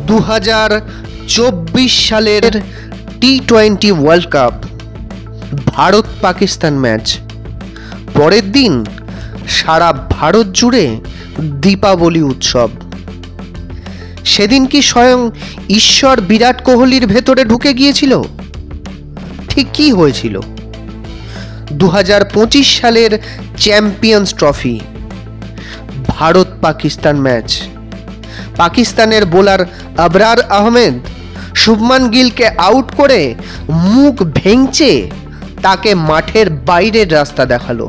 2024 সালের টি-20 World Cup Bharat Pakistan match. পরের দিন সারা ভারত জুড়ে দীপাবলি উৎসব। সেদিন কি স্বয়ং ঈশ্বর বিরাট কোহলির ভেতরে ঢুকে গিয়েছিল? ঠিক কি হয়েছিল? 2025 সালের champions trophy Bharat Pakistan match. পাকিস্তানের বোলার আবরার আহমেদ শুভমান গিলকে আউট করে মুখ ভেঙচে তাকে মাঠের বাইরের রাস্তা দেখালো।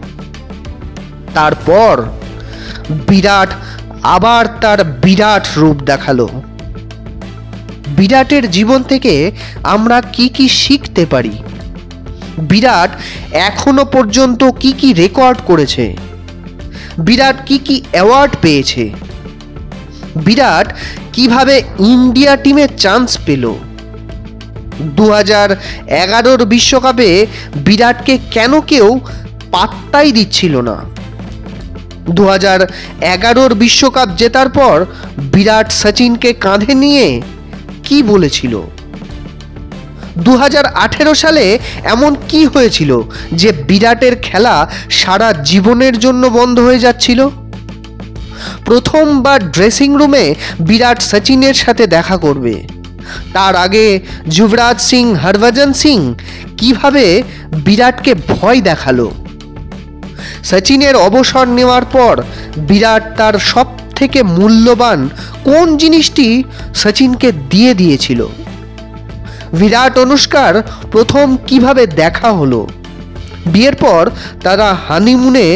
তারপর বিরাট আবার তার বিরাট রূপ দেখালো। বিরাটের জীবন থেকে আমরা কি কি শিখতে পারি? বিরাট এখনো পর্যন্ত কি কি রেকর্ড করেছে? বিরাট কি কি অ্যাওয়ার্ড পেয়েছে? বিরাট কিভাবে ইন্ডিয়া টিমে চান্স পেল? 2011 বিশ্বকাপে বিরাটকে কেন কেউ পাত্তাই দিচ্ছিল না? 2011 বিশ্বকাপ জেতার পর বিরাট সচিনকে কাঁধে নিয়ে কি বলেছিল? 2018 সালে এমন কি হয়েছিল যে বিরাটের খেলা সারা জীবনের জন্য বন্ধ হয়ে যাচ্ছিল? প্রথমবার ড্রেসিং রুমে বিরাট সচিনের সাথে দেখা করবে। তার আগে যুবরাজ সিং, হরভজন সিং কিভাবে বিরাটকে ভয় দেখালো। সচিনের অবসর নেওয়ার পর বিরাট তার সব থেকে মূল্যবান কোন জিনিসটি সচিনকে দিয়ে দিয়েছিল? বিরাট অনুষ্কার প্রথম কিভাবে দেখা হলো? বিয়ের পর তারা হানিমুনে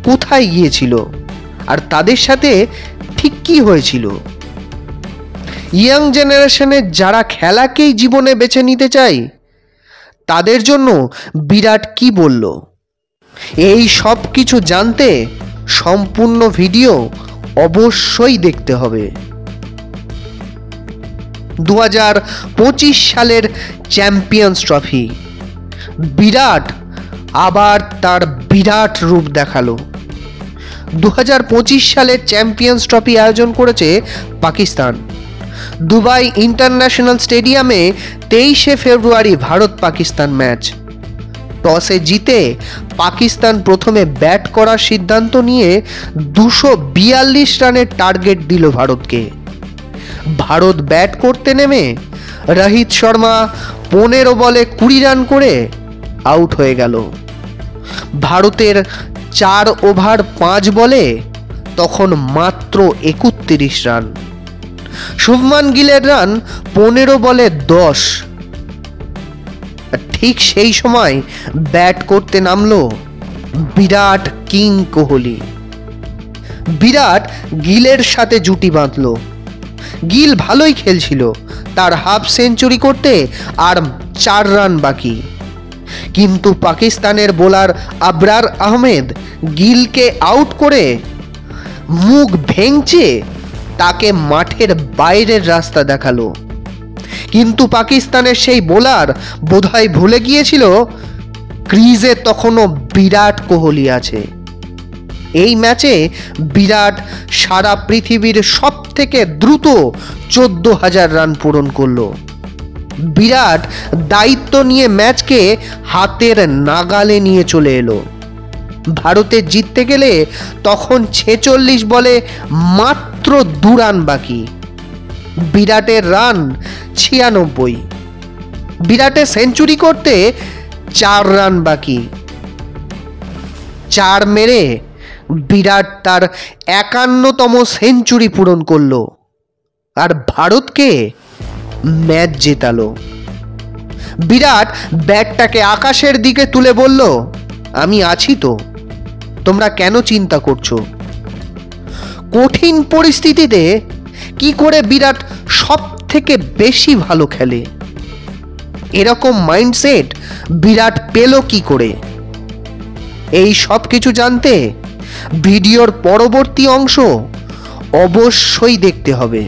কোথায় গিয়েছিল আর তাদের সাথে ঠিক কি হয়েছিল? ইয়াং জেনারেশনের যারা খেলাকেই জীবনে বেছে নিতে চায় তাদের জন্য বিরাট কি বলল? এই সব কিছু জানতে সম্পূর্ণ ভিডিও অবশ্যই দেখতে হবে। 2025 সালের চ্যাম্পিয়ন্স ট্রফি বিরাট আবার তার বিরাট রূপ দেখালো। 2025 সালের চ্যাম্পিয়ন্স ট্রফি আয়োজন করেছে পাকিস্তান। দুবাই ইন্টারন্যাশনাল স্টেডিয়ামে 23শে ফেব্রুয়ারি ভারত পাকিস্তান ম্যাচ। টসে জিতে পাকিস্তান প্রথমে ব্যাট করার সিদ্ধান্ত নিয়ে 242 রানের টার্গেট দিল ভারতকে। ভারত ব্যাট করতে নেমে রোহিত শর্মা 15 বলে 20 রান করে আউট হয়ে গেল। ভারতের 4 ওভার 5 বলে তখন মাত্র 31 রান। শুভমান গিলের রান 15 বলে 10। ঠিক সেই সময় ব্যাট করতে নামলো বিরাট কিং কোহলি। বিরাট গিলের সাথে জুটি বাঁধলো। গিল ভালোই খেলছিল, তার হাফ সেঞ্চুরি করতে আর 4 রান বাকি। কিন্তু পাকিস্তানের বোলার আবরার আহমেদ গিলকে আউট করে মুখ ভেঙচে তাকে মাঠের বাইরের রাস্তা দেখালো। কিন্তু পাকিস্তানের সেই বোলার বোধহয় ভুলে গিয়েছিল ক্রিজে তখনও বিরাট কোহলি আছে। এই ম্যাচে বিরাট সারা পৃথিবীর সব থেকে দ্রুত 14,000 রান পূরণ করলো। বিরাট দায়িত্ব নিয়ে ম্যাচকে হাতের নাগালে নিয়ে চলে এলো। ভারতে জিততে গেলে তখন 46 বলে মাত্র 2 রান বাকি। বিরাটের রান 96। বিরাটের সেঞ্চুরি করতে 4 রান বাকি। 4 মেরে বিরাট তার 51তম সেঞ্চুরি পূরণ করলো আর ভারতকে ম্যাচ জেতালো। বিরাট ব্যাটটাকে আকাশের দিকে তুলে বলল, আমি আছি তো, তোমরা কেন চিন্তা করছো? কঠিন পরিস্থিতিতে কি করে বিরাট সব থেকে বেশি ভালো খেলে? এরকম মাইন্ডসেট বিরাট পেল কি করে? এই সব কিছু জানতে ভিডিওর পরবর্তী অংশ অবশ্যই দেখতে হবে।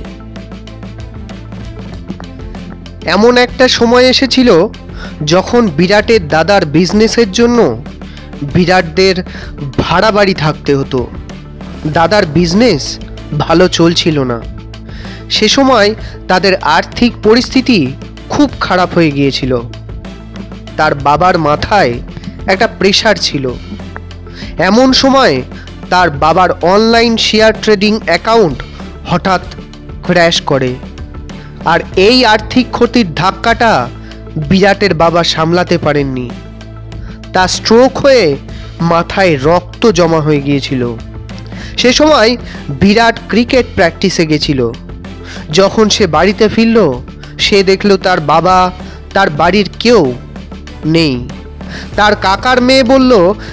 এমন একটা সময় এসেছিল যখন বিরাটের দাদার বিজনেসের জন্য বিরাটদের ভাড়া বাড়ি থাকতে হতো। দাদার বিজনেস ভালো চলছিল না। সে সময় তাদের আর্থিক পরিস্থিতি খুব খারাপ হয়ে গিয়েছিল। তার বাবার মাথায় একটা প্রেশার ছিল। এমন সময় তার বাবার অনলাইন শেয়ার ট্রেডিং অ্যাকাউন্ট হঠাৎ ক্র্যাশ করে, আর এই আর্থিক ক্ষতির ধাক্কাটা বিরাটের বাবা সামলাতে পারেননি। তার স্ট্রোক হয়ে মাথায় রক্ত জমা হয়ে গিয়েছিল। সে সময় বিরাট ক্রিকেট প্র্যাকটিসে গেছিল। যখন সে বাড়িতে ফিরল, সে দেখল তার বাবা, তার বাড়ির কেউ নেই। তার কাকার মেয়ে বলল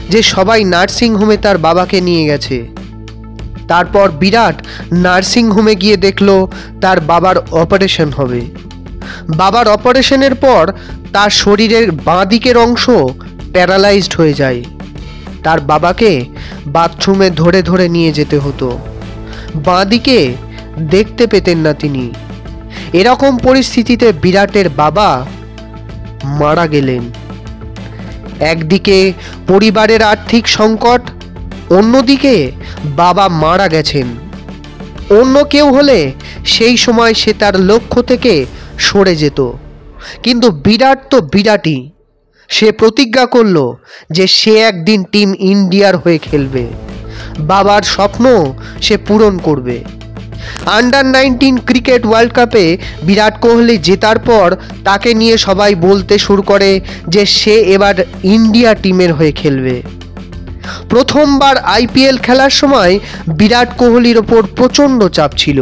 যে সবাই নার্সিং হোমে তার বাবাকে নিয়ে গেছে। তারপর বিরাট নার্সিং হোমে গিয়ে দেখল তার বাবার অপারেশন হবে। বাবার অপারেশনের পর তার শরীরের বাঁ দিকের অংশ প্যারালাইজড হয়ে যায়। তার বাবাকে বাথরুমে ধরে ধরে নিয়ে যেতে হতো। বাঁ দিকে দেখতে পেতেন না তিনি। এরকম পরিস্থিতিতে বিরাটের বাবা মারা গেলেন। একদিকে পরিবারের আর্থিক সংকট, অন্যদিকে বাবা মারা গেছেন। অন্য কেউ হলে সেই সময় সে তার লক্ষ্য থেকে সরে যেত, কিন্তু বিরাট তো বিরাটই। সে প্রতিজ্ঞা করল যে সে একদিন টিম ইন্ডিয়ার হয়ে খেলবে। বাবার স্বপ্ন সে পূরণ করবে। আন্ডার-19 ক্রিকেট ওয়ার্ল্ড কাপে বিরাট কোহলি জেতার পর তাকে নিয়ে সবাই বলতে শুরু করে যে সে এবার ইন্ডিয়া টিমের হয়ে খেলবে। প্রথমবার আইপিএল খেলার সময় বিরাট কোহলির ওপর প্রচণ্ড চাপ ছিল।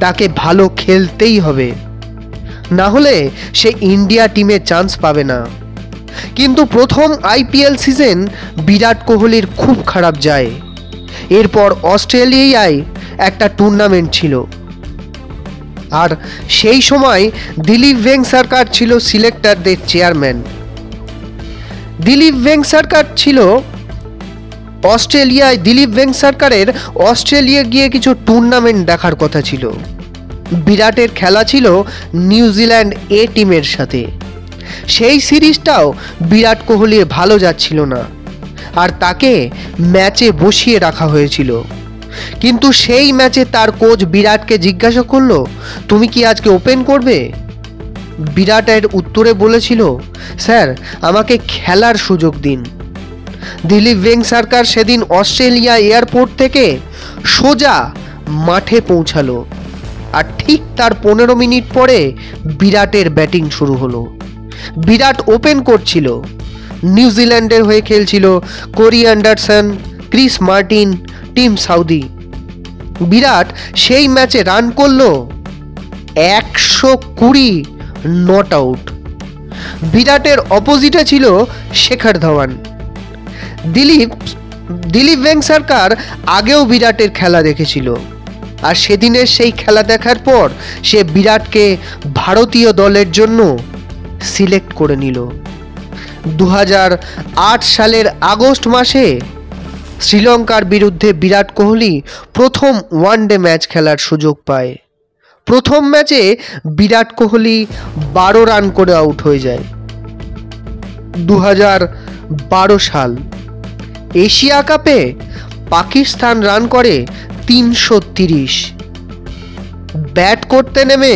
তাকে ভালো খেলতেই হবে, না হলে সে ইন্ডিয়া টিমে চান্স পাবে না। কিন্তু প্রথম আইপিএল সিজন বিরাট কোহলির খুব খারাপ যায়। এরপর অস্ট্রেলিয়ায় একটা টুর্নামেন্ট ছিল, আর সেই সময় দিলীপ ভেঙ্গসরকার ছিল সিলেক্টরদের চেয়ারম্যান। দিলীপ ভেঙ্গসরকার ছিল অস্ট্রেলিয়ায়। দিলীপ ভেঙ্গসরকারের অস্ট্রেলিয়া গিয়ে কিছু টুর্নামেন্ট দেখার কথা ছিল। বিরাটের খেলা ছিল নিউজিল্যান্ড এ টিমের সাথে। সেই সিরিজটাও বিরাট কোহলির ভালো যাচ্ছিল না, আর তাকে ম্যাচে বসিয়ে রাখা হয়েছিল। কিন্তু সেই ম্যাচে তার কোচ বিরাটকে জিজ্ঞাসা করলো, তুমি কি আজকে ওপেন করবে? বিরাট এর উত্তরে বলেছিল, স্যার আমাকে খেলার সুযোগ দিন। দিলীপ ভেঙ্গসরকার সেদিন অস্ট্রেলিয়া এয়ারপোর্ট থেকে সোজা মাঠে পৌঁছালো, আর ঠিক তার 15 মিনিট পরে বিরাটের ব্যাটিং শুরু হলো। বিরাট ওপেন করছিল। নিউজিল্যান্ডের হয়ে খেলছিল Corey Anderson, Chris Martin, Tim Southee. Virat সেই ম্যাচে রান করলো 120 নট আউট। বিরাটের অপোজিটে ছিল শেখর ধাওয়ান। দিলীপ ভেঙ্গসরকার আগেও বিরাটের খেলা দেখেছিল, আর সেদিনের সেই খেলা দেখার পর সে বিরাটকে ভারতীয় দলের জন্য সিলেক্ট করে নিল। 2008 সালের আগস্ট মাসে শ্রীলঙ্কার বিরুদ্ধে বিরাট কোহলি প্রথম ওয়ানডে ম্যাচ খেলার সুযোগ পায়। প্রথম ম্যাচে বিরাট কোহলি 12 রান করে আউট হয়ে যায়। 2012 সাল এশিয়া কাপে পাকিস্তান রান করে 330। ব্যাট করতে নেমে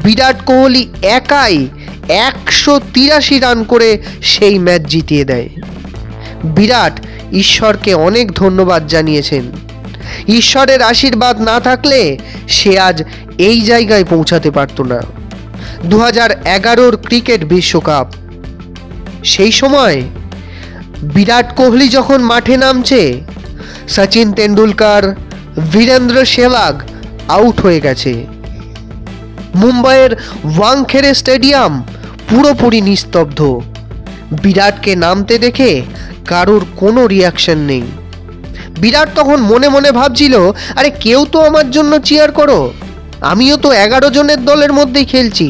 বিরাট কোহলি একাই 183 রান করে সেই ম্যাচ জিতিয়ে দেয়। বিরাট ঈশ্বরকে অনেক ধন্যবাদ জানিয়েছেন। ঈশ্বরের আশীর্বাদ না থাকলে সে আজ এই জায়গায় পৌঁছাতে পারত না। 2011 ক্রিকেট বিশ্বকাপ, সেই সময় বিরাট কোহলি যখন মাঠে নামছে, সচিন তেন্ডুলকর, বীরেন্দ্র সেহবাগ আউট হয়ে গেছে। মুম্বাইয়ের ওয়াংখেড়ে স্টেডিয়াম পুরোপুরি নিস্তব্ধ। বিরাটকে নামতে দেখে কারোর কোনো রিয়াকশন নেই। বিরাট তখন মনে মনে ভাবছিল, আরে কেউ তো আমার জন্য চিয়ার করো, আমিও তো 11 জনের দলের মধ্যেই খেলছি।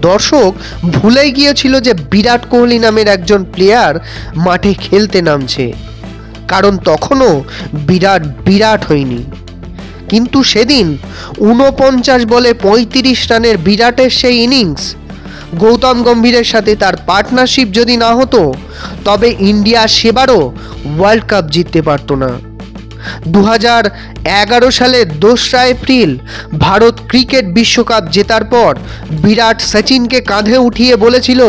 দর্শক ভুলেই গিয়েছিল যে বিরাট কোহলি নামের একজন প্লেয়ার মাঠে খেলতে নামছে, কারণ তখনও বিরাট হয়নি। কিন্তু সেদিন 49 বলে 35 রানের বিরাটের সেই ইনিংস, গৌতম গম্ভীরের সাথে তার পার্টনারশিপ যদি না হতো, তবে ইন্ডিয়া সেবারও ওয়ার্ল্ড কাপ জিততে পারত না। 2011 সালে 2রা এপ্রিল ভারত ক্রিকেট বিশ্বকাপ জেতার পর বিরাট সচিনকে কাঁধে উঠিয়ে বলেছিল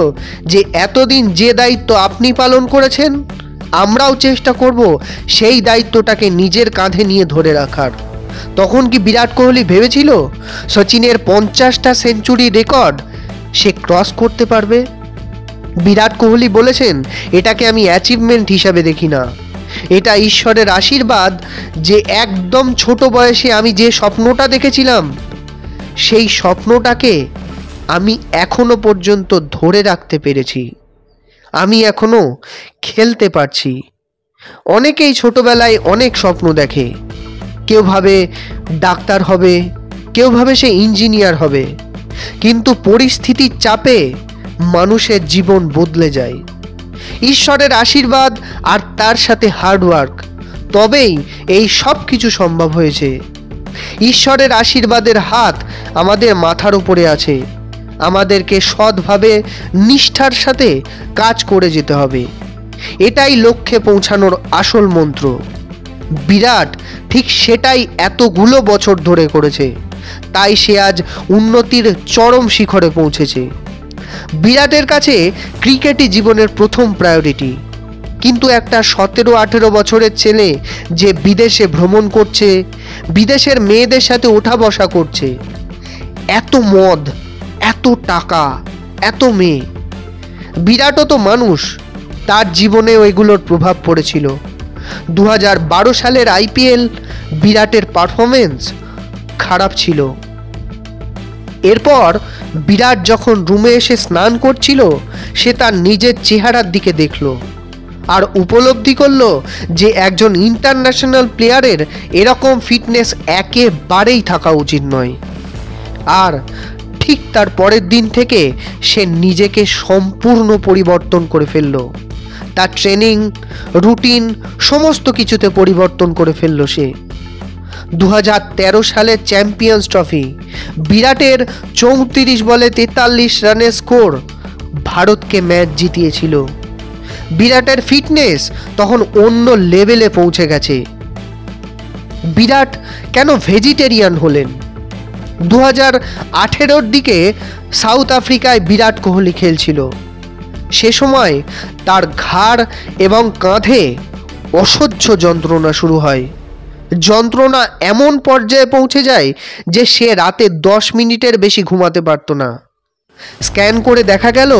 যে এতদিন যে দায়িত্ব আপনি পালন করেছেন, আমরাও চেষ্টা করব সেই দায়িত্বটাকে নিজের কাঁধে নিয়ে ধরে রাখার। তখন কি বিরাট কোহলি ভেবেছিল সচিনের 50টা সেঞ্চুরি রেকর্ড সে ক্রস করতে পারবে? বিরাট কোহলি বলেছেন, এটাকে আমি অ্যাচিভমেন্ট হিসাবে দেখি না, এটা ঈশ্বরের আশীর্বাদ যে একদম ছোট বয়সে আমি যে স্বপ্নটা দেখেছিলাম সেই স্বপ্নটাকে আমি এখনো পর্যন্ত ধরে রাখতে পেরেছি, আমি এখনো খেলতে পারছি। অনেকেই ছোটবেলায় অনেক স্বপ্ন দেখে, কেউ ভাবে ডাক্তার হবে, কেউ ভাবে সে ইঞ্জিনিয়ার হবে, কিন্তু পরিস্থিতির চাপে মানুষের জীবন বদলে যায়। ঈশ্বরের আশীর্বাদ আর তার সাথে হার্ডওয়ার্ক, তবেই এই সব কিছু সম্ভব হয়েছে। ঈশ্বরের আশীর্বাদের হাত আমাদের মাথার উপরে আছে, আমাদেরকে সৎভাবে নিষ্ঠার সাথে কাজ করে যেতে হবে, এটাই লক্ষ্যে পৌঁছানোর আসল মন্ত্র। বিরাট ঠিক সেটাই এতগুলো বছর ধরে করেছে, তাই সে আজ উন্নতির চরম শিখরে পৌঁছেছে। বিরাটের কাছে ক্রিকেটই জীবনের প্রথম প্রায়োরিটি, কিন্তু একটা 17-18 বছরের ছেলে যে বিদেশে ভ্রমণ করছে, বিদেশের মেয়েদের সাথে ওঠা বসা করছে, এত মদ, এত টাকা, এত মেয়ে, বিরাটও তো মানুষ, তার জীবনে ওইগুলোর প্রভাব পড়েছিল। 2012 সালের IPL বিরাটের পারফরমেন্স খারাপ ছিল। এরপর বিরাট যখন রুমে এসে স্নান করছিল, সে তার নিজের চেহারার দিকে দেখল আর উপলব্ধি করল যে একজন ইন্টারন্যাশনাল প্লেয়ারের এরকম ফিটনেস একেবারেই থাকা উচিত নয়। আর ঠিক তার পরের দিন থেকে সে নিজেকে সম্পূর্ণ পরিবর্তন করে ফেলল, তার ট্রেনিং রুটিন সমস্ত কিছুতে পরিবর্তন করে ফেলল সে। 2013 সালের চ্যাম্পিয়ন্স ট্রফি, বিরাটের 34 বলে 43 রানের স্কোর ভারতকে ম্যাচ জিতিয়েছিল। বিরাটের ফিটনেস তখন অন্য লেভেলে পৌঁছে গেছে। বিরাট কেন ভেজিটেরিয়ান হলেন? 2018-র দিকে সাউথ আফ্রিকায় বিরাট কোহলি খেলছিল। সে সময় তার ঘাড় এবং কাঁধে অসহ্য যন্ত্রণা শুরু হয়। যন্ত্রণা এমন পর্যায়ে পৌঁছে যায় যে সে রাতে 10 মিনিটের বেশি ঘুমাতে পারত না। স্ক্যান করে দেখা গেল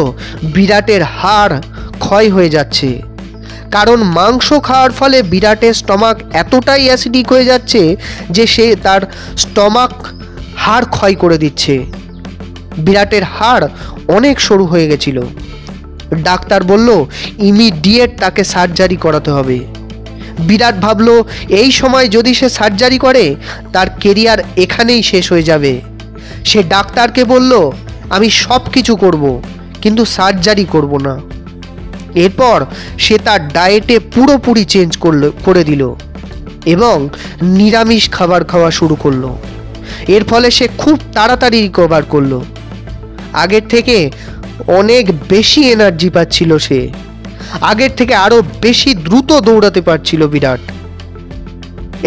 বিরাটের হাড় ক্ষয় হয়ে যাচ্ছে, কারণ মাংস খাওয়ার ফলে বিরাটের স্টমাক এতটাই অ্যাসিডিক হয়ে যাচ্ছে যে সে তার স্টমাক হাড় ক্ষয় করে দিচ্ছে। বিরাটের হাড় অনেক সরু হয়ে গেছিল। ডাক্তার বলল ইমিডিয়েট তাকে সার্জারি করাতে হবে। বিরাট ভাবলো এই সময় যদি সে সার্জারি করে তার কেরিয়ার এখানেই শেষ হয়ে যাবে। সে ডাক্তারকে বলল আমি সব কিছু করব, কিন্তু সার্জারি করব না। এরপর সে তার ডায়েটে পুরোপুরি চেঞ্জ করে দিল এবং নিরামিষ খাবার খাওয়া শুরু করলো। এর ফলে সে খুব তাড়াতাড়ি রিকভার করলো। আগের থেকে অনেক বেশি এনার্জি পাচ্ছিল সে, আগের থেকে আরো বেশি দ্রুত দৌড়াতে পারছিল বিরাট।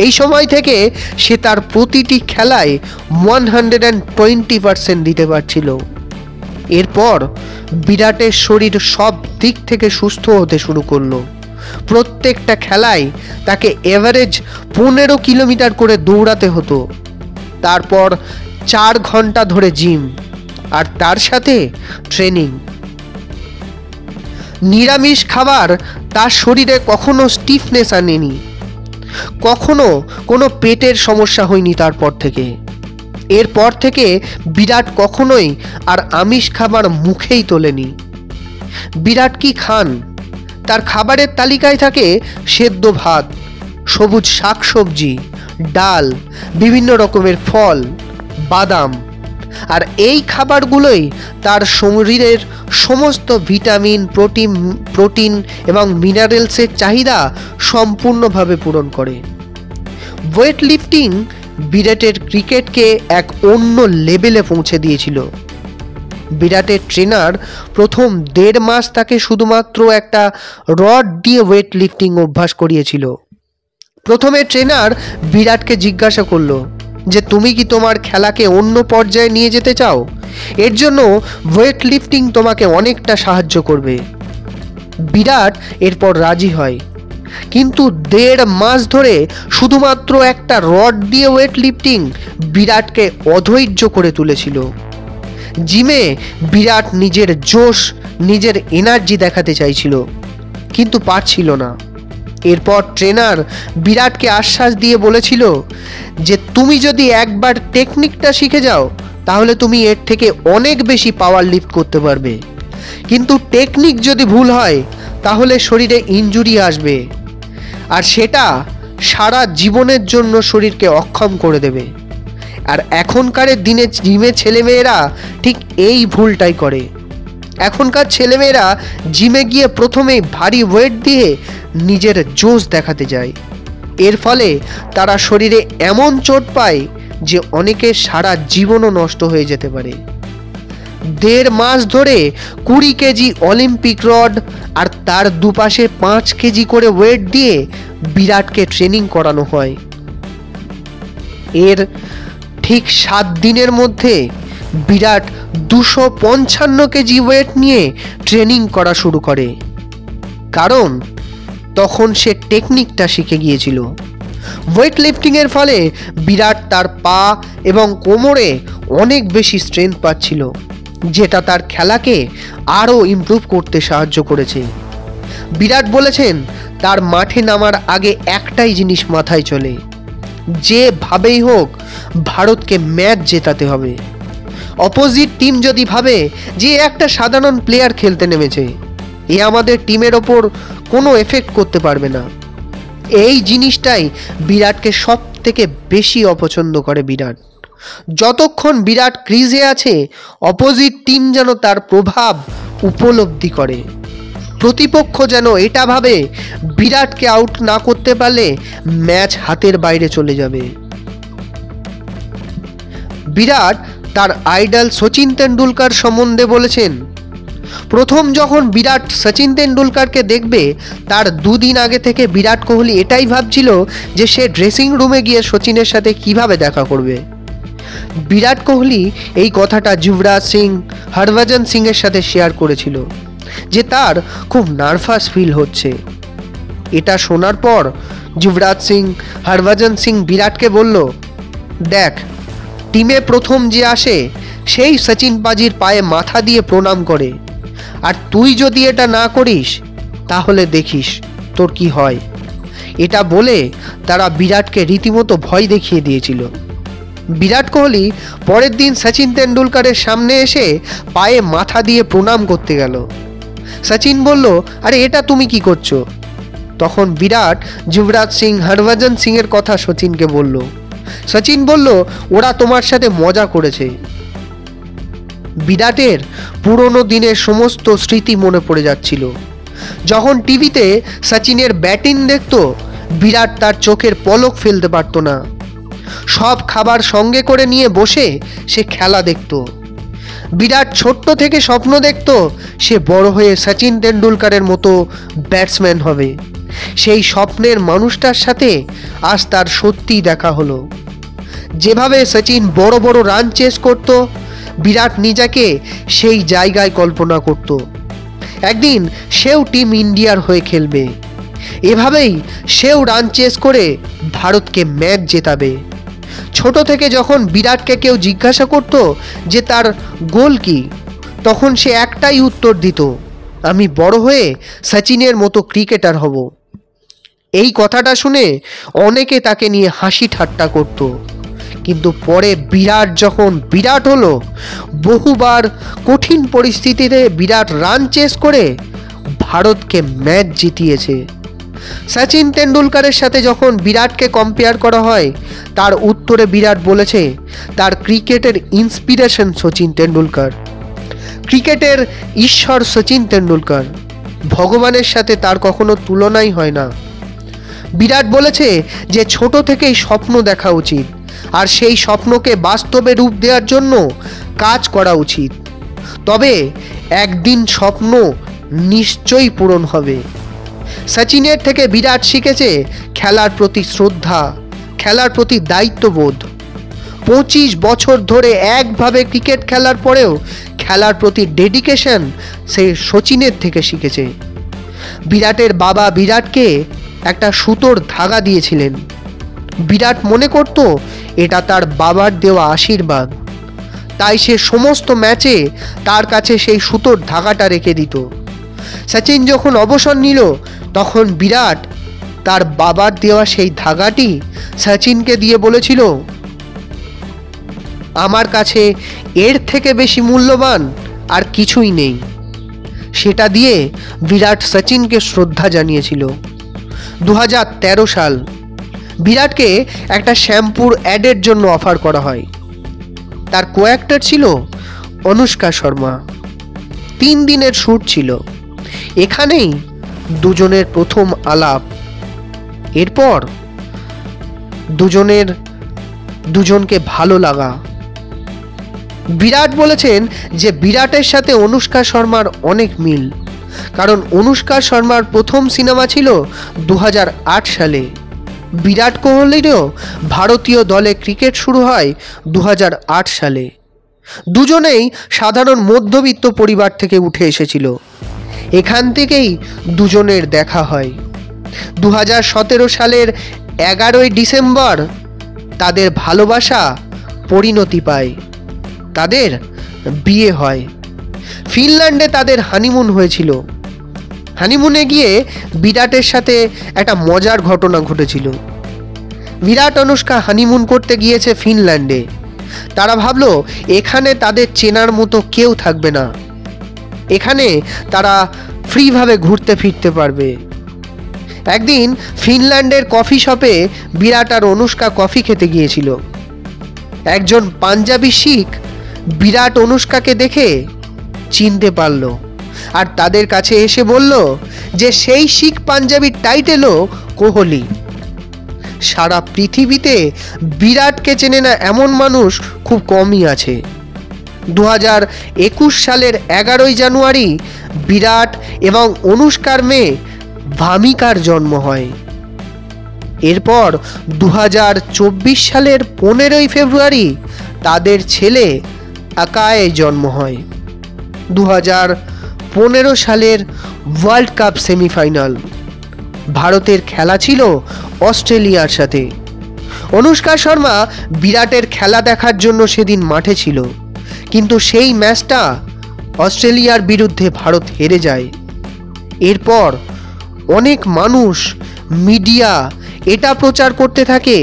এই সময় থেকে সে তার প্রতিটি খেলায় 120% দিতে পারছিল। এরপর বিরাটের শরীর সব দিক থেকে সুস্থ হতে শুরু করলো। প্রত্যেকটা খেলায় তাকে এভারেজ 15 কিলোমিটার করে দৌড়াতে হতো। তারপর 4 ঘন্টা ধরে জিম আর তার সাথে ট্রেনিং। নিরামিষ খাবার তার শরীরে কখনো স্টিফনেস আনেনি, কখনো কোনো পেটের সমস্যা হয়নি তারপর থেকে। এরপর থেকে বিরাট কখনোই আর আমিষ খাবার মুখেই তোলেনি। বিরাট কি খান? তার খাবারের তালিকায় থাকে সেদ্ধ ভাত, সবুজ শাকসবজি, ডাল, বিভিন্ন রকমের ফল, বাদাম, আর এই খাবারগুলোই তার শরীরের সমস্ত ভিটামিন, প্রোটিন এবং মিনারেলসের চাহিদা সম্পূর্ণভাবে পূরণ করে। ওয়েট লিফটিং বিরাটের ক্রিকেটকে এক অন্য লেভেলে পৌঁছে দিয়েছিল। বিরাটের ট্রেনার প্রথম 1.5 মাস তাকে শুধুমাত্র একটা রড দিয়ে ওয়েট লিফটিং অভ্যাস করিয়েছিল। প্রথমে ট্রেনার বিরাটকে জিজ্ঞাসা করলো যে তুমি কি তোমার খেলাকে অন্য পর্যায়ে নিয়ে যেতে চাও? এর জন্য ওয়েট লিফটিং তোমাকে অনেকটা সাহায্য করবে। বিরাট এরপর রাজি হয়, কিন্তু 1.5 মাস ধরে শুধুমাত্র একটা রড দিয়ে ওয়েট লিফটিং বিরাটকে অধৈর্য করে তুলেছিল। জিমে বিরাট নিজের জোশ, নিজের এনার্জি দেখাতে চাইছিল, কিন্তু পারছিল না। এরপর ট্রেনার বিরাটকে আশ্বাস দিয়ে বলেছিল যে তুমি যদি একবার টেকনিকটা শিখে যাও তাহলে তুমি এর থেকে অনেক বেশি পাওয়ার লিফট করতে পারবে, কিন্তু টেকনিক যদি ভুল হয় তাহলে শরীরে ইনজুরি আসবে, আর সেটা সারা জীবনের জন্য শরীরকে অক্ষম করে দেবে। আর এখনকার দিনে জিমে ছেলেমেয়েরা ঠিক এই ভুলটাই করে। এখনকার ছেলেমেয়েরা জিমে গিয়ে প্রথমেই ভারী ওয়েট দিয়ে নিজের জোশ দেখাতে যায়। এর ফলে তারা শরীরে এমন চোট পায় যে অনেকের সারা জীবনও নষ্ট হয়ে যেতে পারে। 1.5 মাস ধরে 20 কেজি অলিম্পিক রড আর তার দুপাশে 5 কেজি করে ওয়েট দিয়ে বিরাটকে ট্রেনিং করানো হয়। এর ঠিক 7 দিনের মধ্যে বিরাট 255 কেজি ওয়েট নিয়ে ট্রেনিং করা শুরু করে, কারণ তখন সে টেকনিকটা শিখে গিয়েছিল। ওয়েট লিফটিংয়ের ফলে বিরাট তার পা এবং কোমরে অনেক বেশি স্ট্রেংথ পাচ্ছিল, যেটা তার খেলাকে আরও ইমপ্রুভ করতে সাহায্য করেছে। বিরাট বলেছেন তার মাঠে নামার আগে একটাই জিনিস মাথায় চলে, যেভাবেই হোক ভারতকে ম্যাচ জেতাতে হবে। অপোজিট টিম যদি ভাবে যে একটা সাধারণ প্লেয়ার খেলতে নেমেছে, এ আমাদের টিমের ওপর কোনো এফেক্ট করতে পারবে না, এই জিনিসটাই বিরাটকে সব থেকে বেশি অপছন্দ করে বিরাট। যতক্ষণ বিরাট ক্রিজে আছে অপোজিট টিম যেন তার প্রভাব উপলব্ধি করে। প্রতিপক্ষ যেন এটা ভাবে বিরাটকে আউট না করতে পারলে ম্যাচ হাতের বাইরে চলে যাবে। বিরাট তার আইডল সচিন তেন্ডুলকার সম্বন্ধে বলেছেন, প্রথম যখন বিরাট সচিন তেন্ডুলকারকে দেখবে তার 2 দিন আগে থেকে বিরাট কোহলি এটাই ভাবছিল যে সে ড্রেসিং রুমে গিয়ে সচিনের সাথে কিভাবে দেখা করবে। বিরাট কোহলি এই কথাটা যুবরাজ সিং, হরভজন সিংয়ের সাথে শেয়ার করেছিল যে তার খুব নার্ভাস ফিল হচ্ছে। এটা শোনার পর যুবরাজ সিং, হরভজন সিং বিরাটকে বলল, দেখ, টিমে প্রথম যে আসে সেই সচিন পাজির পায়ে মাথা দিয়ে প্রণাম করে, আর তুই যদি এটা না করিস তাহলে দেখিস তোর কি হয়। এটা বলে তারা বিরাটকে রীতিমতো ভয় দেখিয়ে দিয়েছিল। বিরাট কোহলি পরের দিন সচিন তেন্ডুলকারের সামনে এসে পায়ে মাথা দিয়ে প্রণাম করতে গেল। সচিন বলল, আরে এটা তুমি কি করছো? তখন বিরাট যুবরাজ সিং, হরভজন সিংয়ের কথা সচিনকে বলল। সচিন বলল, ওরা তোমার সাথে মজা করেছে। বিরাটের পুরনো দিনের সমস্ত স্মৃতি মনে পড়ে যাচ্ছিল। যখন টিভিতে সচিনের ব্যাটিং দেখত, বিরাট তার চোখের পলক ফেলতে পারত না। সব খাবার সঙ্গে করে নিয়ে বসে সে খেলা দেখত। বিরাট ছোট্ট থেকে স্বপ্ন দেখত সে বড় হয়ে সচিন তেন্ডুলকারের মতো ব্যাটসম্যান হবে। সেই স্বপ্নের মানুষটার সাথে আজ তার সত্যিই দেখা হলো। যেভাবে সচিন বড় বড় রান চেস করত, বিরাট নিজেকে সেই জায়গায় কল্পনা করত একদিন সেও টিম ইন্ডিয়ার হয়ে খেলবে। এভাবেই সেও রান চেস করে ভারতকে ম্যাচ জেতাবে। ছোট থেকে যখন বিরাটকে কেউ জিজ্ঞাসা করত যে তার গোল কি, তখন সে একটাই উত্তর দিত, আমি বড় হয়ে সচিনের মতো ক্রিকেটার হব। এই কথাটা শুনে অনেকে তাকে নিয়ে হাসি ঠাট্টা করত, কিন্তু পরে বিরাট যখন বিরাট হলো, বহুবার কঠিন পরিস্থিতিতে বিরাট রান চেস করে ভারতকে ম্যাচ জিতিয়েছে। সচিন তেন্ডুলকারের সাথে যখন বিরাটকে কম্পেয়ার করা হয়, তার উত্তরে বিরাট বলেছে তার ক্রিকেটের ইন্সপিরেশন সচিন তেন্ডুলকার, ক্রিকেটের ঈশ্বর সচিন তেন্ডুলকার, ভগবানের সাথে তার কখনো তুলনাই হয় না। বিরাট বলেছে যে ছোট থেকেই স্বপ্ন দেখা উচিত, আর সেই স্বপ্নকে বাস্তবে রূপ দেওয়ার জন্য কাজ করা উচিত, তবে একদিন স্বপ্ন নিশ্চয়ই পূরণ হবে। সচিনের থেকে বিরাট শিখেছে খেলার প্রতি শ্রদ্ধা, খেলার প্রতি দায়িত্ববোধ। 25 বছর ধরে একভাবে ক্রিকেট খেলার পরেও খেলার প্রতি ডেডিকেশন সে সচিনের থেকে শিখেছে। বিরাটের বাবা বিরাটকে একটা সুতোর ধাগা দিয়েছিলেন। বিরাট মনে করত এটা তার বাবার দেওয়া আশীর্বাদ, তাই সে সমস্ত ম্যাচে তার কাছে সেই সুতোর ধাগাটা রেখে দিত। সচিন যখন অবসর নিল তখন বিরাট তার বাবার দেওয়া সেই ধাগাটি সচিনকে দিয়ে বলেছিল, আমার কাছে এর থেকে বেশি মূল্যবান আর কিছুই নেই। সেটা দিয়ে বিরাট সচিনকে শ্রদ্ধা জানিয়েছিল। 2013 সাল বিরাটকে একটা শ্যাম্পুর অ্যাডের জন্য অফার করা হয়। তার কো অ্যাক্টর ছিল অনুষ্কা শর্মা। 3 দিনের শ্যুট ছিল। এখানেই দুজনের প্রথম আলাপ। এরপর দুজনকে ভালো লাগা। বিরাট বলেছেন যে বিরাটের সাথে অনুষ্কা শর্মার অনেক মিল, কারণ অনুষ্কা শর্মার প্রথম সিনেমা ছিল 2008 সালে। বিরাট কোহলিরও ভারতীয় দলে ক্রিকেট শুরু হয় 2008 সালে। দুজনেই সাধারণ মধ্যবিত্ত পরিবার থেকে উঠে এসেছিল। এখান থেকেই দুজনের দেখা হয়। 2017 সালের 11ই ডিসেম্বর তাদের ভালোবাসা পরিণতি পায়, তাদের বিয়ে হয়। ফিনল্যান্ডে তাদের হানিমুন হয়েছিল। হানিমুনে গিয়ে বিরাটের সাথে একটা মজার ঘটনা ঘটেছিল। বিরাট অনুষ্কা হানিমুন করতে গিয়েছে ফিনল্যান্ডে। তারা ভাবলো এখানে তাদের চেনার মতো কেউ থাকবে না, এখানে তারা ফ্রিভাবে ঘুরতে ফিরতে পারবে। একদিন ফিনল্যান্ডের কফি শপে বিরাট আর অনুষ্কা কফি খেতে গিয়েছিল। একজন পাঞ্জাবি শিখ বিরাট অনুষ্কাকে দেখে চিনতে পারল আর তাদের কাছে এসে বলল যে সেই শিখ পাঞ্জাবির টাইটেলও কোহলি। সারা পৃথিবীতে বিরাটকে চেনে না এমন মানুষ খুব কমই আছে। 2021 সালের 11ই জানুয়ারি বিরাট এবং অনুষ্কার মেয়ে ভামিকার জন্ম হয়। এরপর 2024 সালের 15ই ফেব্রুয়ারি তাদের ছেলে আকায়ে জন্ম হয়। 2015 সালের ওয়ার্ল্ড কাপ সেমিফাইনাল। ভারতের খেলা ছিল অস্ট্রেলিয়ার সাথে। অনুষ্কা শর্মা বিরাটের খেলা দেখার জন্য সেদিন মাঠে ছিল, কিন্তু সেই ম্যাচটা অস্ট্রেলিয়ার বিরুদ্ধে ভারত হেরে যায়। এরপর অনেক মানুষ, মিডিয়া এটা প্রচার করতে থাকে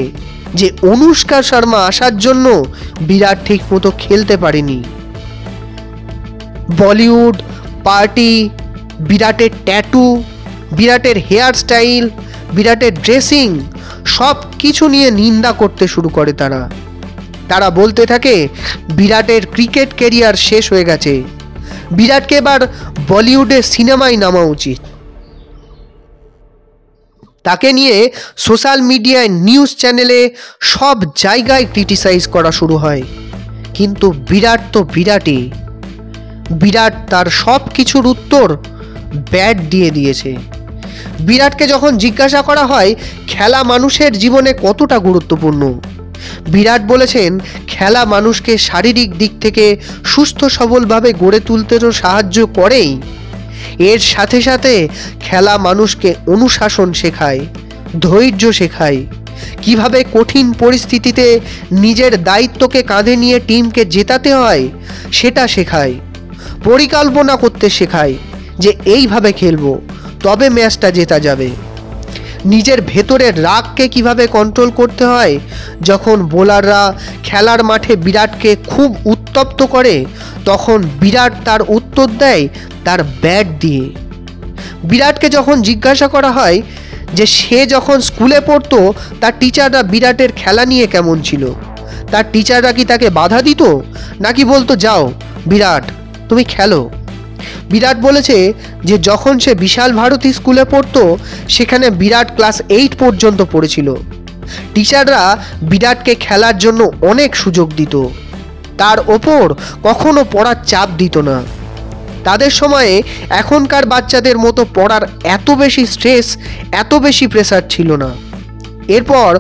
যে অনুষ্কা শর্মা আসার জন্য বিরাট ঠিকমতো খেলতে পারেনি। বলিউড, পার্টি, বিরাটের ট্যাটু, বিরাটের হেয়ার স্টাইল, বিরাটের ড্রেসিং সব কিছু নিয়ে নিন্দা করতে শুরু করে তারা বলতে থাকে বিরাটের ক্রিকেট ক্যারিয়ার শেষ হয়ে গেছে, বিরাটকে এবার বলিউডের সিনেমায় নামা উচিত। তাকে নিয়ে সোশ্যাল মিডিয়ায়, নিউজ চ্যানেলে সব জায়গায় ক্রিটিসাইজ করা শুরু হয়। কিন্তু বিরাট তো বিরাটই। বিরাট তার সব কিছুর উত্তর ব্যাট দিয়ে দিয়েছে। বিরাটকে যখন জিজ্ঞাসা করা হয় খেলা মানুষের জীবনে কতটা গুরুত্বপূর্ণ, বিরাট বলেছেন খেলা মানুষকে শারীরিক দিক থেকে সুস্থ সবলভাবে গড়ে তুলতে তো সাহায্য করেই, এর সাথে সাথে খেলা মানুষকে অনুশাসন শেখায়, ধৈর্য শেখায়, কিভাবে কঠিন পরিস্থিতিতে নিজের দায়িত্বকে কাঁধে নিয়ে টিমকে জেতাতে হয় সেটা শেখায়, পরিকল্পনা করতে শেখায় যে এইভাবে খেলবো তবে ম্যাচটা জেতা যাবে। নিজের ভেতরের রাগকে কিভাবে কন্ট্রোল করতে হয় যখন বোলাররা খেলার মাঠে বিরাটকে খুব উত্তপ্ত করে তখন বিরাট তার উত্তর দেয় তার ব্যাট দিয়ে। বিরাটকে যখন জিজ্ঞাসা করা হয় যে সে যখন স্কুলে পড়তো তার টিচাররা বিরাটের খেলা নিয়ে কেমন ছিল, তার টিচাররা কি তাকে বাধা দিত নাকি বলতো যাও বিরাট তুমি খেলো। বিরাট বলেছে যে যখন সে বিশাল ভারতী স্কুলে পড়তো সেখানে বিরাট ক্লাস 8 পর্যন্ত পড়েছিল। টিচাররা বিরাটকে খেলার জন্য অনেক সুযোগ দিত, তার ওপর কখনো পড়ার চাপ দিত না। তাদের সময়ে এখনকার বাচ্চাদের মতো পড়ার এত বেশি স্ট্রেস, এত বেশি প্রেসার ছিল না। এরপর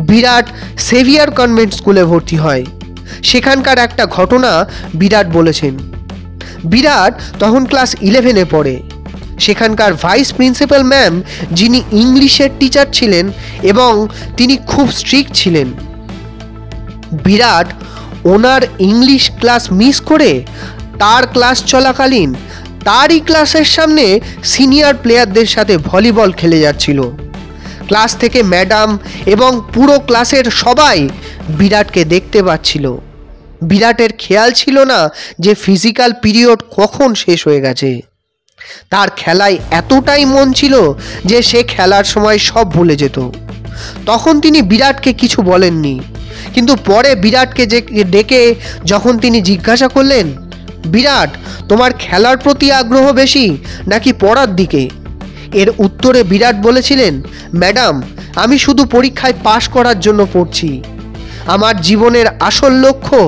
বিরাট সেভিয়ার কনভেন্ট স্কুলে ভর্তি হয়। সেখানকার একটা ঘটনা বিরাট বলেছেন। বিরাট তখন ক্লাস 11-এ পড়ে। সেখানকার ভাইস প্রিন্সিপাল ম্যাম, যিনি ইংলিশের টিচার ছিলেন এবং তিনি খুব স্ট্রিক্ট ছিলেন, বিরাট ওনার ইংলিশ ক্লাস মিস করে তার ক্লাস চলাকালীন তারই ক্লাসের সামনে সিনিয়র প্লেয়ারদের সাথে ভলিবল খেলে যাচ্ছিল। ক্লাস থেকে ম্যাডাম এবং পুরো ক্লাসের সবাই বিরাটকে দেখতে পাচ্ছিল। বিরাটের খেয়াল ছিল না যে ফিজিক্যাল পিরিয়ড কখন শেষ হয়ে গেছে। তার খেলায় এতটাই মন ছিল যে সে খেলার সময় সব ভুলে যেত। তখন তিনি বিরাটকে কিছু বলেননি, কিন্তু পরে বিরাটকে ডেকে যখন তিনি জিজ্ঞাসা করলেন, বিরাট, তোমার খেলার প্রতি আগ্রহ বেশি নাকি পড়ার দিকে? এর উত্তরে বিরাট বলেছিলেন, ম্যাডাম, আমি শুধু পরীক্ষায় পাশ করার জন্য পড়ছি। আমার জীবনের আসল লক্ষ্য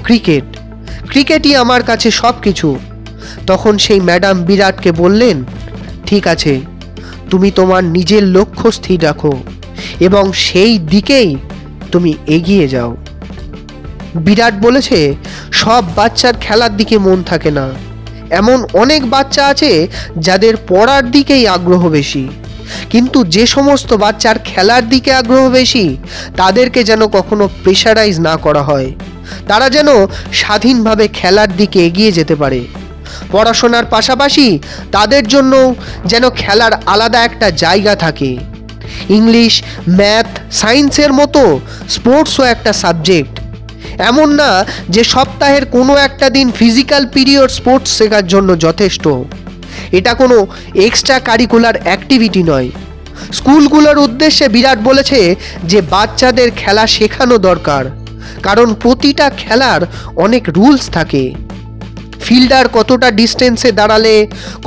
ক্রিকেট। ক্রিকেটই আমার কাছে সব কিছু। তখন সেই ম্যাডাম বিরাটকে বললেন, ঠিক আছে, তুমি তোমার নিজের লক্ষ্য স্থির রাখো এবং সেই দিকেই তুমি এগিয়ে যাও। বিরাট বলেছে, সব বাচ্চার খেলার দিকে মন থাকে না। এমন অনেক বাচ্চা আছে যাদের পড়ার দিকেই আগ্রহ বেশি, কিন্তু যে সমস্ত বাচ্চার খেলার দিকে আগ্রহ বেশি তাদেরকে যেন কখনো প্রেশারাইজ না করা হয়। তারা যেন স্বাধীনভাবে খেলার দিকে এগিয়ে যেতে পারে। পড়াশোনার পাশাপাশি তাদের জন্য যেন খেলার আলাদা একটা জায়গা থাকে। ইংলিশ, ম্যাথ, সায়েন্সের মতো স্পোর্টসও একটা সাবজেক্ট। এমন না যে সপ্তাহের কোনো একটা দিন ফিজিক্যাল পিরিয়ড স্পোর্টস শেখার জন্য যথেষ্ট। এটা কোনো এক্সট্রা কারিকুলার অ্যাক্টিভিটি নয়। স্কুলগুলোর উদ্দেশ্যে বিরাট বলেছে যে বাচ্চাদের খেলা শেখানো দরকার, কারণ প্রতিটা খেলার অনেক রুলস থাকে। ফিল্ডার কতটা ডিস্টেন্সে দাঁড়ালে,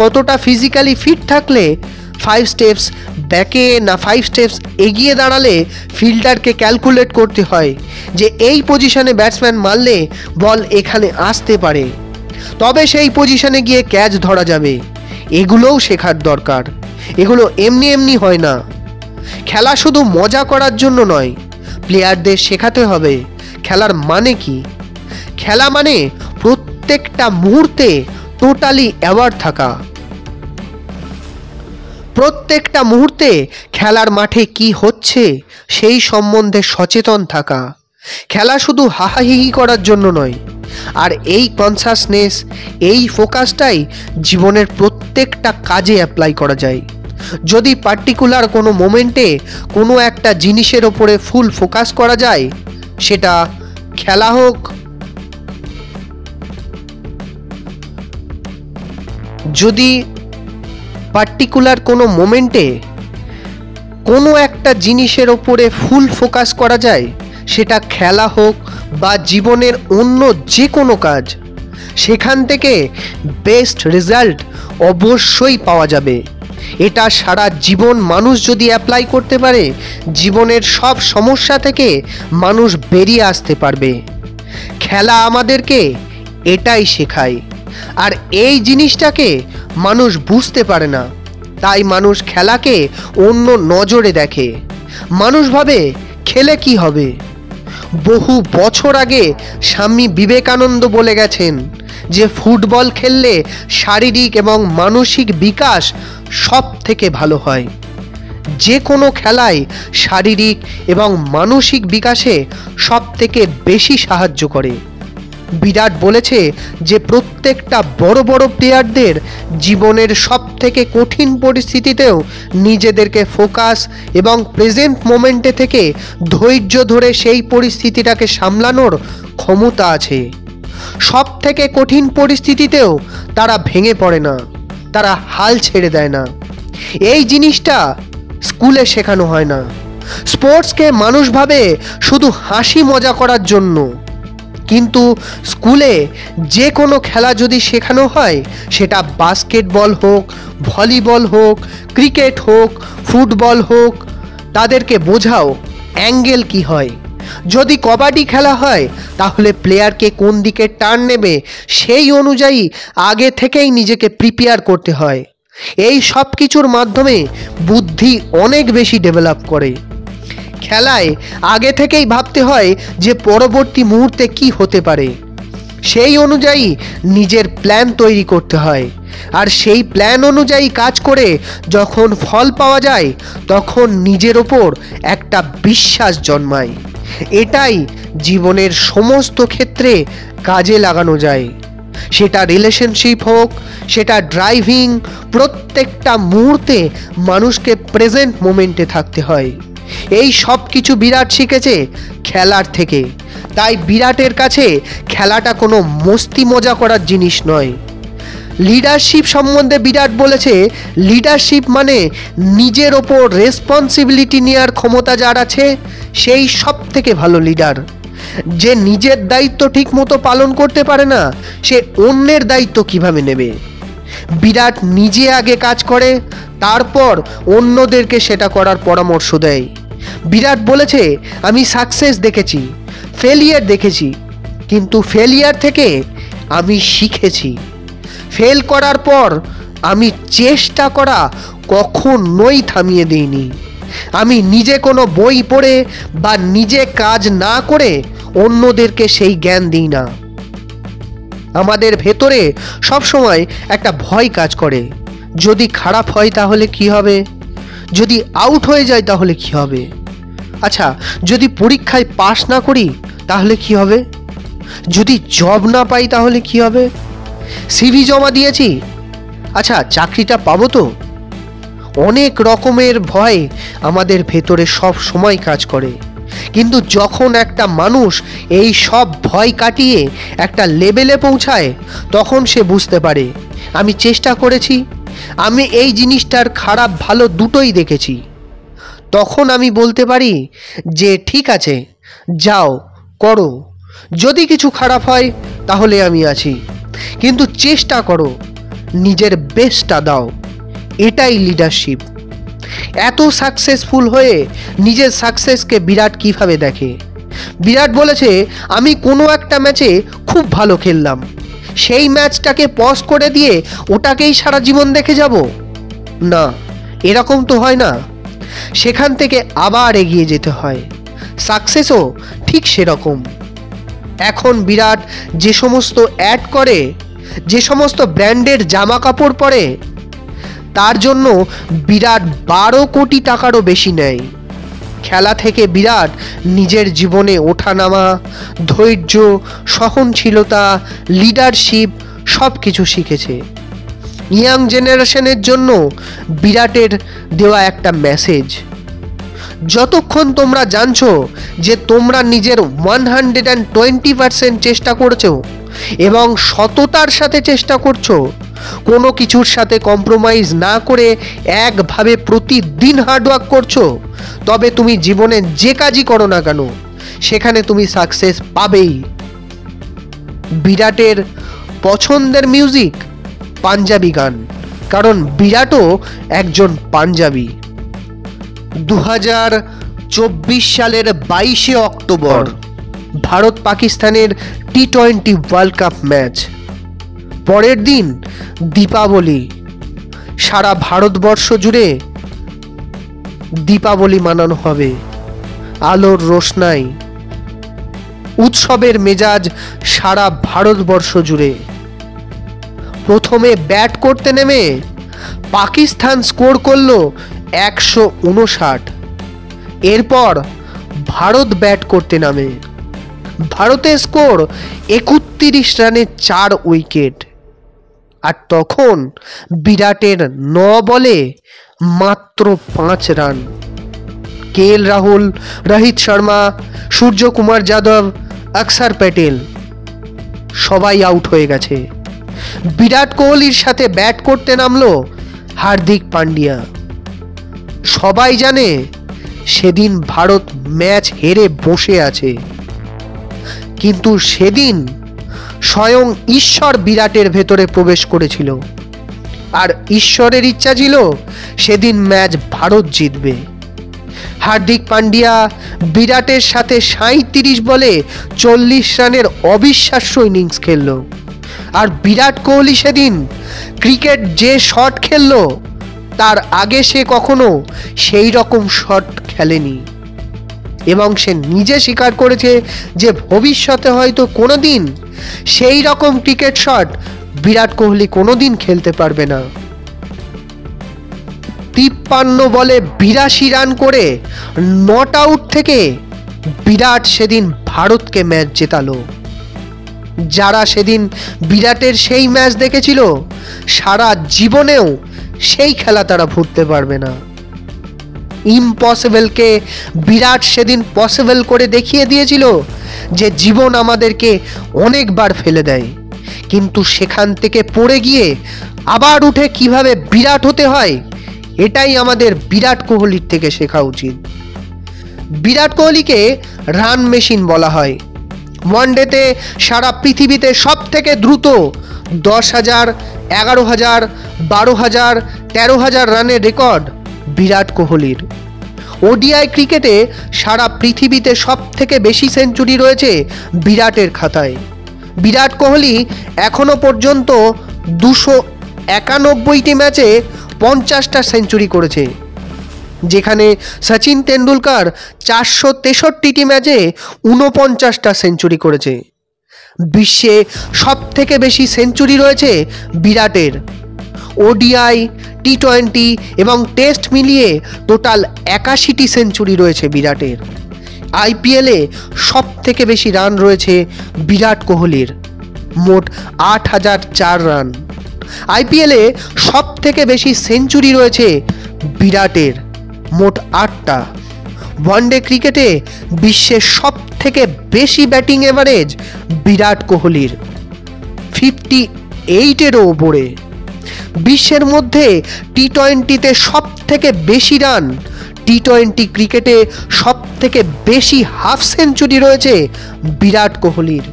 কতটা ফিজিক্যালি ফিট থাকলে 5 স্টেপস ব্যাকে না 5 স্টেপস এগিয়ে দাঁড়ালে ফিল্ডারকে ক্যালকুলেট করতে হয় যে এই পজিশনে ব্যাটসম্যান মারলে বল এখানে আসতে পারে, তবে সেই পজিশনে গিয়ে ক্যাচ ধরা যাবে। এগুলোও শেখার দরকার। এগুলো এমনি এমনি হয় না। খেলা শুধু মজা করার জন্য নয়, প্লেয়ারদের শেখাতে হবে খেলার মানে কি। খেলা মানে প্রত্যেকটা মুহূর্তে টোটালি অ্যাওয়ার থাকা। প্রত্যেকটা মুহূর্তে খেলার মাঠে কি হচ্ছে সেই সম্বন্ধে সচেতন থাকা। খেলা শুধু হাহাহিহি করার জন্য নয়। আর এই কনসাসনেস, এই ফোকাসটাই জীবনের প্রত্যেকটা কাজে অ্যাপ্লাই করা যায়। যদি পার্টিকুলার কোনো মোমেন্টে কোনো একটা জিনিসের ওপরে ফুল ফোকাস করা যায়, সেটা খেলা হোক, যদি পার্টিকুলার কোনো মোমেন্টে কোনো একটা জিনিসের ওপরে ফুল ফোকাস করা যায়, সেটা খেলা হোক বা জীবনের অন্য যে কোনো কাজ, সেখান থেকে বেস্ট রেজাল্ট অবশ্যই পাওয়া যাবে। এটা সারা জীবন মানুষ যদি অ্যাপ্লাই করতে পারে, জীবনের সব সমস্যা থেকে মানুষ বেরিয়ে আসতে পারবে। খেলা আমাদেরকে এটাই শেখায়। আর এই জিনিসটাকে মানুষ বুঝতে পারে না, তাই মানুষ খেলাকে অন্য নজরে দেখে। মানুষ ভাবে খেলে কি হবে। বহু বছর আগে স্বামী বিবেকানন্দ বলে গেছেন যে ফুটবল খেললে শারীরিক এবং মানসিক বিকাশ সব থেকে ভালো হয়। যে কোনো খেলায় শারীরিক এবং মানসিক বিকাশে সব থেকে বেশি সাহায্য করে। বিরাট বলেছে যে প্রত্যেকটা বড় বড় প্লেয়ারদের জীবনের সব থেকে কঠিন পরিস্থিতিতেও নিজেদেরকে ফোকাস এবং প্রেজেন্ট মোমেন্টে থেকে ধৈর্য ধরে সেই পরিস্থিতিটাকে সামলানোর ক্ষমতা আছে। সব থেকে কঠিন পরিস্থিতিতেও তারা ভেঙে পড়ে না, তারা হাল ছেড়ে দেয় না। এই জিনিসটা স্কুলে শেখানো হয় না। স্পোর্টসকে মানুষ ভাবে শুধু হাসি মজা করার জন্য, কিন্তু স্কুলে যে কোনো খেলা যদি শেখানো হয়, সেটা বাস্কেটবল হোক, ভলিবল হোক, ক্রিকেট হোক, ফুটবল হোক, তাদেরকে বোঝাও অ্যাঙ্গেল কি হয়, যদি কবাডি খেলা হয় তাহলে প্লেয়ারকে কোন দিকে টার্ন নেবে সেই অনুযায়ী আগে থেকেই নিজেকে প্রিপেয়ার করতে হয়। এই সব কিছুর মাধ্যমে বুদ্ধি অনেক বেশি ডেভেলপ করে। খেলায় আগে থেকেই ভাবতে হয় যে পরবর্তী মুহূর্তে কি হতে পারে, সেই অনুযায়ী নিজের প্ল্যান তৈরি করতে হয়। আর সেই প্ল্যান অনুযায়ী কাজ করে যখন ফল পাওয়া যায় তখন নিজের ওপর একটা বিশ্বাস জন্মায়। এটাই জীবনের সমস্ত ক্ষেত্রে কাজে লাগানো যায়, সেটা রিলেশনশিপ হোক, সেটা ড্রাইভিং, প্রত্যেকটা মুহূর্তে মানুষকে প্রেজেন্ট মোমেন্টে থাকতে হয়। এই সব কিছু বিরাট শিখেছে খেলার থেকে। তাই বিরাটের কাছে খেলাটা কোনো মস্তি মজা করার জিনিস নয়। লিডারশিপ সম্বন্ধে বিরাট বলেছে, লিডারশিপ মানে নিজের ওপর রেসপন্সিবিলিটি নেওয়ার ক্ষমতা যার আছে সেই সব থেকে ভালো লিডার। যে নিজের দায়িত্ব ঠিক মতো পালন করতে পারে না সে অন্যের দায়িত্ব কিভাবে নেবে। বিরাট নিজে আগে কাজ করে, তারপর অন্যদেরকে সেটা করার পরামর্শ দেয়। বিরাট বলেছে, আমি সাকসেস দেখেছি, ফেলিয়ার দেখেছি, কিন্তু ফেলিয়ার থেকে আমি শিখেছি। ফেল করার পর আমি চেষ্টা করা কখনোই থামিয়ে দিইনি। আমি নিজে কোনো বই পড়ে বা নিজে কাজ না করে অন্যদেরকে সেই জ্ঞান দিই না। আমাদের ভেতরে সবসময় একটা ভয় কাজ করে, যদি খারাপ হয় তাহলে কি হবে, যদি আউট হয়ে যায় তাহলে কি হবে, আচ্ছা যদি পরীক্ষায় পাশ না করি তাহলে কি হবে, যদি জব না পাই তাহলে কি হবে, সিভি জমা দিয়েছি, আচ্ছা চাকরিটা পাবো তো। অনেক রকমের ভয় আমাদের ভেতরে সব সময় কাজ করে। কিন্তু যখন একটা মানুষ এই সব ভয় কাটিয়ে একটা লেভেলে পৌঁছায় তখন সে বুঝতে পারে আমি চেষ্টা করেছি, আমি এই জিনিসটার খারাপ ভালো দুটোই দেখেছি। তখন আমি বলতে পারি যে ঠিক আছে, যাও করো, যদি কিছু খারাপ হয় তাহলে আমি আছি, কিন্তু চেষ্টা করো, নিজের বেস্টটা দাও। এটাই লিডারশিপ। এত সাকসেসফুল হয়ে নিজের সাকসেসকে বিরাট কিভাবে দেখে। বিরাট বলেছে, আমি কোনো একটা ম্যাচে খুব ভালো খেললাম, সেই ম্যাচটাকে পজ করে দিয়ে ওটাকেই সারা জীবন দেখে যাব না, এরকম তো হয় না। সেখান থেকে আবার এগিয়ে যেতে হয়। সাকসেসও ঠিক সেরকম। এখন বিরাট যে সমস্ত অ্যাড করে, যে সমস্ত ব্র্যান্ডের জামা কাপড় পরে, তার জন্য বিরাট 12 কোটি টাকারও বেশি নেয়। খেলা থেকে বিরাট নিজের জীবনে ওঠানামা, ধৈর্য, সহনশীলতা, লিডারশিপ সব কিছু শিখেছে। ইয়াং জেনারেশনের জন্য বিরাটের দেওয়া একটা মেসেজ, যতক্ষণ তোমরা জানছো যে তোমরা নিজের 120% চেষ্টা করছো এবং সততার সাথে চেষ্টা করছো, কোনো কিছুর সাথে কম্প্রোমাইজ না করে একভাবে প্রতিদিন হার্ডওয়ার্ক করছো, তবে তুমি জীবনে যে কাজই করো না কেন সেখানে তুমি সাকসেস পাবেই। বিরাটের পছন্দের মিউজিক পাঞ্জাবি গান, কারণ বিরাটও একজন পাঞ্জাবি। 2024 সালের 22শে অক্টোবর ভারত পাকিস্তানের টি-20 ওয়ার্ল্ড কাপ ম্যাচ। পরের দিন দীপাবলি। সারা ভারতবর্ষ জুড়ে দীপাবলি মানানো হবে। আলোর রোশনাই, উৎসবের মেজাজ সারা ভারতবর্ষ জুড়ে। প্রথমে ব্যাট করতে নেমে পাকিস্তান স্কোর করলো 159। এরপর ভারত ব্যাট করতে নামে। ভারতের স্কোর 31 রানে 4 উইকেট। আর তখন বিরাটের 9 বলে মাত্র 5 রান। কেএল রাহুল, রোহিত শর্মা, সূর্যকুমার যাদব, অক্ষর প্যাটেল সবাই আউট হয়ে গেছে। বিরাট কোহলির সাথে ব্যাট করতে নামলো হার্দিক পান্ডিয়া। সবাই জানে সেদিন ভারত ম্যাচ হেরে বসে আছে, কিন্তু সেদিন স্বয়ং ঈশ্বর বিরাটের ভেতরে প্রবেশ করেছিল। আর ঈশ্বরের ইচ্ছা ছিল সেদিন ম্যাচ ভারত জিতবে। হার্দিক পান্ডিয়া বিরাটের সাথে 37 বলে 40 রানের অবিশ্বাস্য ইনিংস খেলল। আর বিরাট কোহলি সেদিন ক্রিকেট যে শট খেলল তার আগে সে কখনো সেই রকম শট খেলেনি, এবং সে নিজে স্বীকার করেছে যে ভবিষ্যতে হয়তো কোনোদিন সেই রকম ক্রিকেট শট বিরাট কোহলি কোনোদিন খেলতে পারবে না। 53 বলে 82 রান করে নট আউট থেকে বিরাট সেদিন ভারতকে ম্যাচ জেতালো। যারা সেদিন বিরাটের সেই ম্যাচ দেখেছিল সারা জীবনেও সেই খেলা তারা ভুলতে পারবে না। ইম্পসিবলকে বিরাট সেদিন পসিবল করে দেখিয়ে দিয়েছিল যে জীবন আমাদেরকে অনেকবার ফেলে দেয়, কিন্তু সেখান থেকে পড়ে গিয়ে আবার উঠে কিভাবে বিরাট হতে হয় এটাই আমাদের বিরাট কোহলির থেকে শেখা উচিত। বিরাট কোহলিকে রান মেশিন বলা হয়। ওয়ানডেতে সারা পৃথিবীতে সব থেকে দ্রুত 10,000, 11,000, 12,000, 13,000 রানের রেকর্ড বিরাট কোহলির। ওডিআই ক্রিকেটে সারা পৃথিবীতে সব থেকে বেশি সেঞ্চুরি রয়েছে বিরাটের খাতায়। বিরাট কোহলি এখনো পর্যন্ত 291টি ম্যাচে 50টা সেঞ্চুরি করেছে, যেখানে সচিন তেন্ডুলকর 463টি ম্যাচে 49টা সেঞ্চুরি করেছে। বিশ্বে সব থেকে বেশি সেঞ্চুরি রয়েছে বিরাটের। ওডিআই, টি20 এবং টেস্ট মিলিয়ে টোটাল 81টি সেঞ্চুরি রয়েছে বিরাটের। আইপিএলে সব থেকে বেশি রান রয়েছে বিরাট কোহলির, মোট 8,004 রান। আইপিএলে সব থেকে বেশি সেঞ্চুরি রয়েছে বিরাটের, মোট 8টা। ওয়ানডে ক্রিকেটে বিশ্বের সব থেকে বেশি ব্যাটিং এভারেজ বিরাট কোহলির, 58-এরও ওপরে। বিশ্বের মধ্যে টি20তে সব থেকে বেশি রান, টি20 ক্রিকেটে সব থেকে বেশি হাফ সেঞ্চুরি রয়েছে বিরাট কোহলির।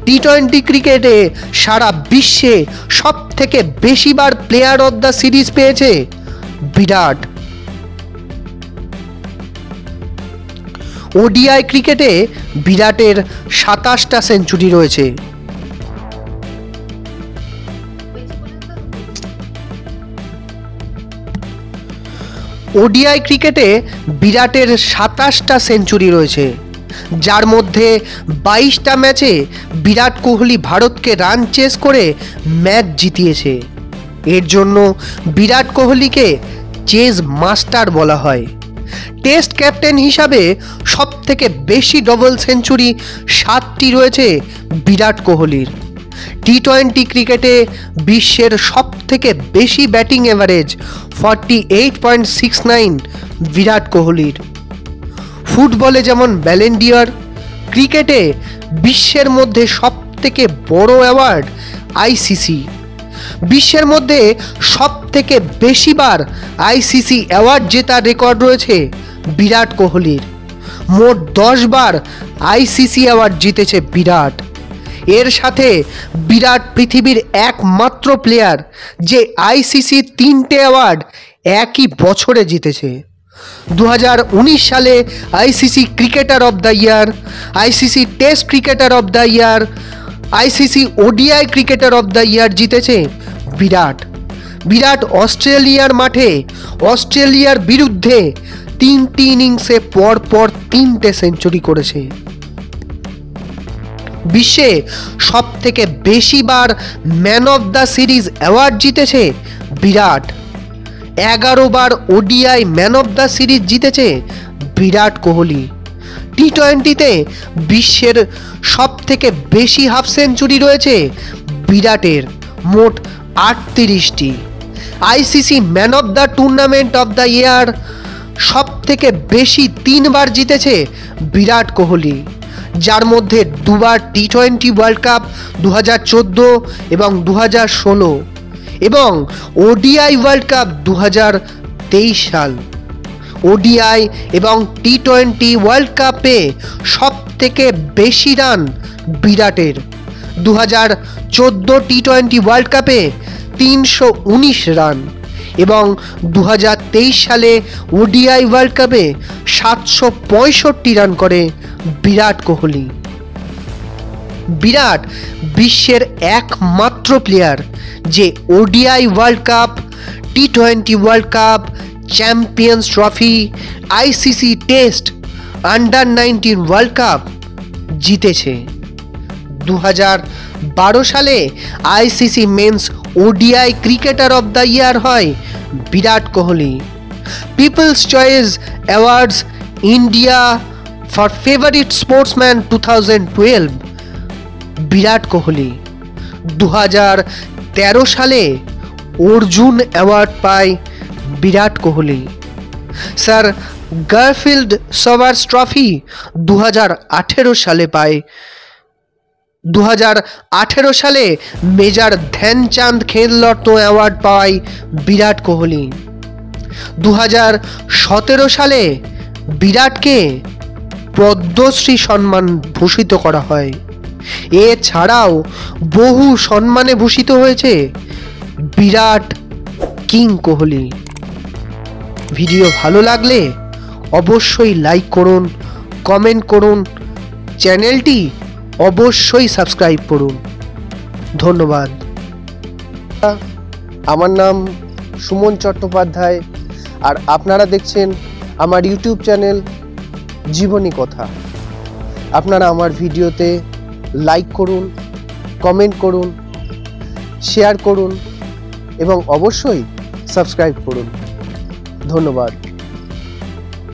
টি20 ক্রিকেটে সারা বিশ্বে সব থেকে বেশিবার প্লেয়ার অফ দ্য সিরিজ পেয়েছে বিরাট। ওডিআই ক্রিকেটে বিরাটের 27টা সেঞ্চুরি রয়েছে। ওডিআই ক্রিকেটে বিরাটের 27টা সেঞ্চুরি রয়েছে, যার মধ্যে 22টা ম্যাচে বিরাট কোহলি ভারতকে রান চেস করে ম্যাচ জিতিয়েছে। এর জন্য বিরাট কোহলিকে চেস মাস্টার বলা হয়। টেস্ট ক্যাপ্টেন হিসাবে সব থেকে বেশি ডবল সেঞ্চুরি 7টি রয়েছে বিরাট কোহলির। টি20 ক্রিকেটে বিশ্বের সব থেকে বেশি ব্যাটিং এভারেজ 48.69 বিরাট কোহলির। ফুটবলে যেমন ব্যালেন ডি'অর, ক্রিকেটে বিশ্বের মধ্যে সব থেকে বড় অ্যাওয়ার্ড আইসিসি। বিশ্বের মধ্যে সব থেকে বেশিবার আইসিসি অ্যাওয়ার্ড জেতার রেকর্ড রয়েছে বিরাট কোহলির, মোট 10 বার আইসিসি অ্যাওয়ার্ড জিতেছে বিরাট। এর সাথে বিরাট পৃথিবীর একমাত্র প্লেয়ার যে আইসিসি 3টে অ্যাওয়ার্ড একই বছরে জিতেছে। 2019 সালে ICC cricketer of the year, ICC test cricketer of the year, ICC ODI cricketer of the ইয়ার জিতেছে বিরাট। বিরাট অস্ট্রেলিয়ার মাঠে অস্ট্রেলিয়ার বিরুদ্ধে 3টি ইনিংসে পরপর 3টে সেঞ্চুরি করেছে। বিশ্বে সব থেকে বেশিবার man of the series award জিতেছে বিরাট। 11 বার ODI man of the series জিতেছে বিরাট কোহলি। টি20তে বিশ্বের সব থেকে বেশি হাফ সেঞ্চুরি রয়েছে বিরাটের, মোট 38টি। ICC man of the tournament of the year সব থেকে বেশি 3 বার জিতেছে বিরাট কোহলি, যার মধ্যে 2 বার টি20 ওয়ার্ল্ড কাপ 2014 এবং 2016 এবং ওডিআই ওয়ার্ল্ড কাপ 2023 সাল। ওডিআই এবং টি20 ওয়ার্ল্ড কাপে সব থেকে বেশি রান বিরাটের। 2014 টি20 ওয়ার্ল্ড কাপে 319 রান এবং 2023 সালে ওডিআই ওয়ার্ল্ড কাপে 765 রান করে বিরাট কোহলি। বিরাট বিশ্বের একমাত্র প্লেয়ার যে ওডিআই ওয়ার্ল্ড কাপ, টি20 World Cup, Champions Trophy, ICC Test, under nineteen World Cup জিতেছে। 2012 সালে ICC men's ODI cricketer of the year হয় Virat Kohli. People's Choice Awards India for favourite sportsman 2012 Virat Kohli. 2013 সালে অর্জুন অ্যাওয়ার্ড পায় Virat Kohli. Sir Garfield Sobers Trophy 2018 সালে পায়। 2018 সালে major Dhyanchand Khel Ratna award পায় বিরাট কোহলি। 2017 সালে বিরাটকে পদ্মশ্রী সম্মান ভূষিত করা হয়। এছাড়াও বহু সম্মানে ভূষিত হয়েছে বিরাট কিং কোহলি। ভিডিও ভালো লাগলে অবশ্যই লাইক করুন, কমেন্ট করুন, চ্যানেলটি অবশ্যই সাবস্ক্রাইব করুন। ধন্যবাদ। আমার নাম সুমন চট্টোপাধ্যায়, আর আপনারা দেখছেন আমার ইউটিউব চ্যানেল জীবনী কথা। আপনারা আমার ভিডিওতে লাইক করুন, কমেন্ট করুন, শেয়ার করুন এবং অবশ্যই সাবস্ক্রাইব করুন। ধন্যবাদ।